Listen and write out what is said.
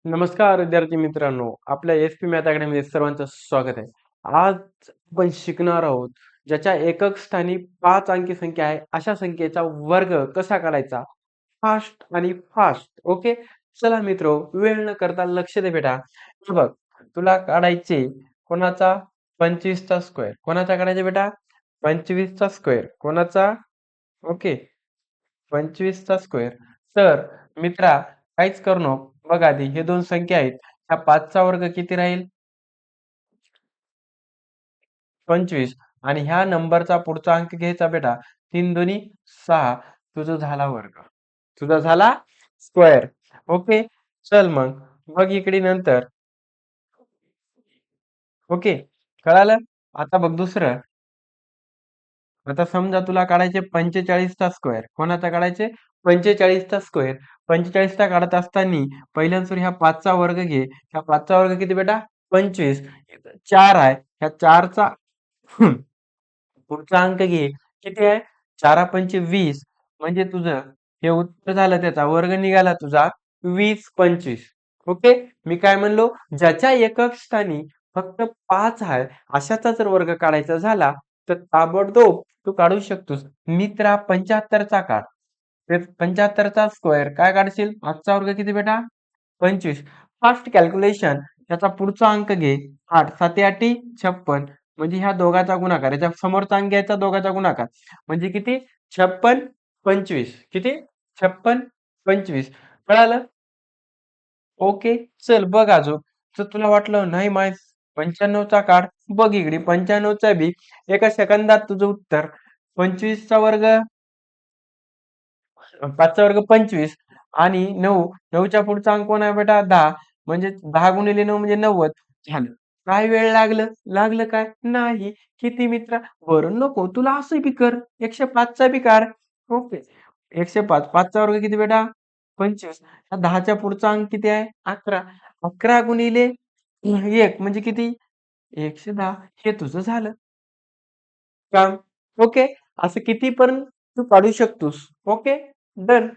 नमस्कार विद्यार्थी मित्रांनो, आपल्या एस-पी मॅथ अकॅडमीमध्ये सर्वांचं स्वागत आहे. आज आपण शिकणार आहोत, ज्याच्या एकक स्थानी 5 अंकी संख्या आहे, अशा संख्येचा वर्ग कसा काढायचा? फास्ट आणि फास्ट. ओके. चला मित्रो, वेळ न करता लक्ष दे बेटा. हे बघ, तुला काढायचे कोणाचा 25 चा स्क्वेअर. कोणाचा काढायचा बेटा? 25 चा स्क्वेअर. कोणाचा? ओके. 25 चा स्क्वेअर. तर मित्रा काहीच करू नको. बघ आधी हे दोन संख्या आहेत. ह्या 5 चा वर्ग किती राहील? 25 आणि ह्या नंबरचा पुढचा अंक घ्यायचा बेटा 3 दुनी 6. तुझा झाला वर्ग. तुझा झाला स्क्वेअर. ओके. चल मग बघ इकडे नंतर. ओके. कळालं? आता बघ दुसरं. आता समजा तुला काढायचे 45 चा स्क्वेअर. कोणाचा काढायचे? 45 चा स्क्वेअर. 45 चा काढत असताना पहिल्यांदा ह्या 5 चा वर्ग घे. ह्या 5 चा वर्ग किती बेटा? 25. 4 आहे. ह्या 4 चा पुढचा अंक घे. किती आहे? 4 पंचे 20. म्हणजे तुझं हे उत्तर झालं, त्याचा वर्ग निघाला तुझा 20 25. ओके. मी काय म्हणलो? ज्याच्या एकक स्थानी फक्त 5 आहे अशाचा जर वर्ग काढायचा झाला तर ताबडतोब तू काढू शकतोस. मित्रा 75 चा काढ. 75 चा स्क्वेअर काय काढशील? 5 चा वर्ग किती बेटा? 25. Fast calculation. त्याचा पुढचा अंक घे. 8 7 8 56. म्हणजे ह्या दोघाचा गुणाकार. याच्या समोरचा अंक घ्यायचा, दोघाचा गुणाकार. म्हणजे किती? 56 25. किती? 56 25. कळालं? ओके. चल बघ अजून. जर तुला वाटलं नाही माय 95 चा काढ. बघ इकडे 95 चा बी एका सेकंदात तुझं उत्तर. 25 चा वर्ग, 5 चा वर्ग 25 आणि 9. 9च्या पुढचा अंक कोण आहे बेटा? 10. म्हणजे 10 गुणिले 9 म्हणजे 90. झालं. काय वेळ लागलं? लागलं काय? नाही. किती मित्रा? बरं नको. तुला असं बी कर. 105 चा बी काढ. ओके. 105. 5 चा वर्ग किती बेटा? 25. 10च्या पुढचा अंक किती आहे? 11. 11 गुणिले 1 म्हणजे किती? 110. हे तुझं झालं काम. ओके. असं किती पण तू काढू शकतोस. ओके. डन.